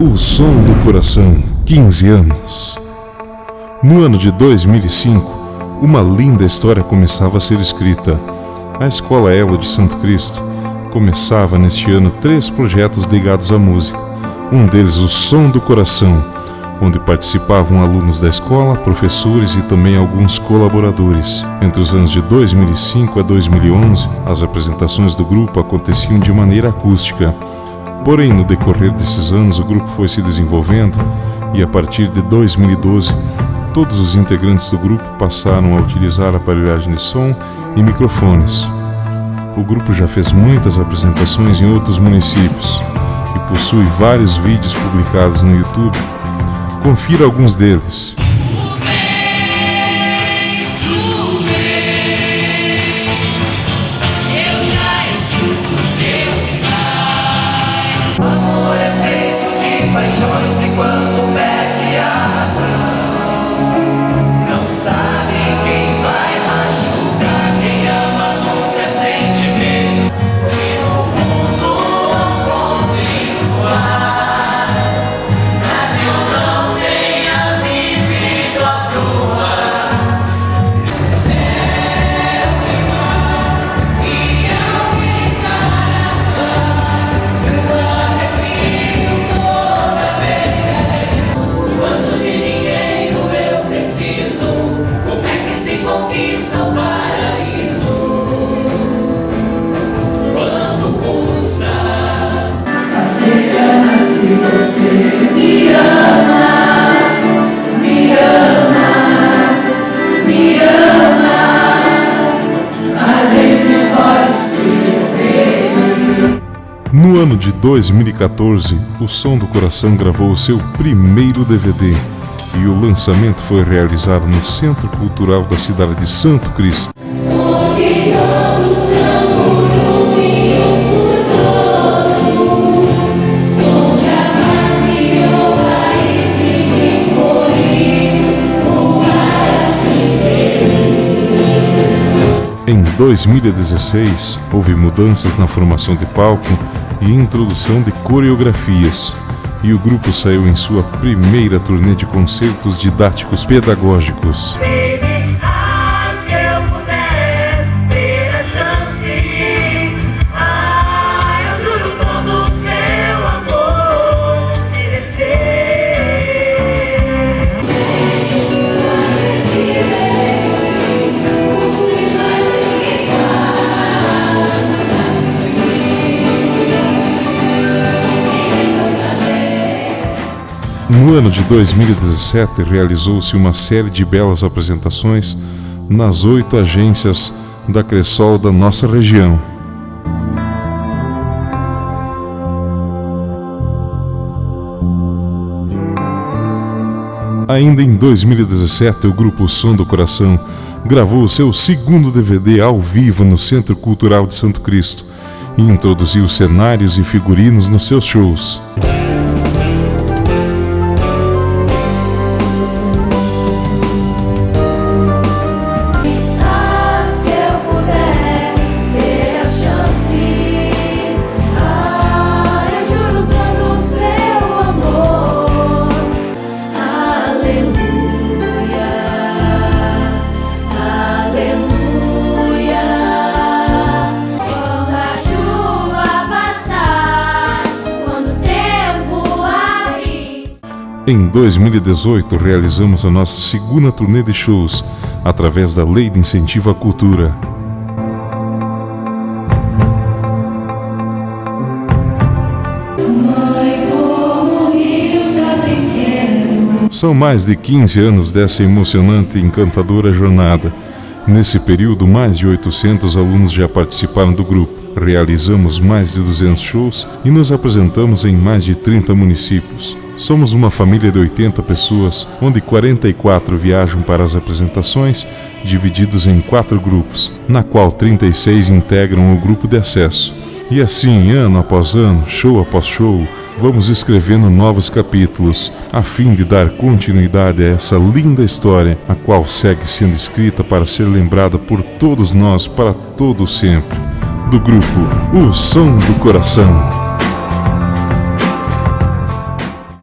O Som do Coração, 15 anos. No ano de 2005, uma linda história começava a ser escrita. A Escola Elo de Santo Cristo começava neste ano 3 projetos ligados à música. Um deles, o Som do Coração, onde participavam alunos da escola, professores e também alguns colaboradores. Entre os anos de 2005 a 2011, as apresentações do grupo aconteciam de maneira acústica. Porém, no decorrer desses anos, o grupo foi se desenvolvendo e, a partir de 2012, todos os integrantes do grupo passaram a utilizar aparelhagem de som e microfones. O grupo já fez muitas apresentações em outros municípios e possui vários vídeos publicados no YouTube. Confira alguns deles. Paixões e quando perde a razão, não sabe quem vai machucar, quem ama nunca sente medo. E no mundo não continuar, pra que eu não tenha vivido a crua. Céu e ao encarar, eu arrepio toda vez. Quanto de dinheiro eu preciso? Como é que se conquista o paraíso? Quanto custa? Apenas se você me ama, me ama, me ama, a gente pode se ver. No ano de 2014, o Som do Coração gravou o seu primeiro DVD e o lançamento foi realizado no Centro Cultural da cidade de Santo Cristo. Onde todos são por um e um por todos, onde a paz criou raízes e floriu com ar assim feliz. Em 2016, houve mudanças na formação de palco e introdução de coreografias, e o grupo saiu em sua primeira turnê de concertos didáticos pedagógicos. Ah, se eu puder ter a chance, eu juro todo o seu amor merecer. No ano de 2017, realizou-se uma série de belas apresentações nas 8 agências da Cressol da nossa região. Ainda em 2017, o grupo Som do Coração gravou o seu segundo DVD ao vivo no Centro Cultural de Santo Cristo e introduziu cenários e figurinos nos seus shows. Se eu puder ter a chance, eu juro todo o seu amor. Aleluia, aleluia. Quando a chuva passar, quando o tempo abrir. Em 2018, realizamos a nossa segunda turnê de shows através da Lei de Incentivo à Cultura. Mãe, como o rio tá pequeno. São mais de 15 anos dessa emocionante e encantadora jornada. Nesse período, mais de 800 alunos já participaram do grupo. Realizamos mais de 200 shows e nos apresentamos em mais de 30 municípios. Somos uma família de 80 pessoas, onde 44 viajam para as apresentações, divididos em 4 grupos, na qual 36 integram o grupo de acesso. E assim, ano após ano, show após show, vamos escrevendo novos capítulos, a fim de dar continuidade a essa linda história, a qual segue sendo escrita para ser lembrada por todos nós para todo sempre. Do grupo O Som do Coração.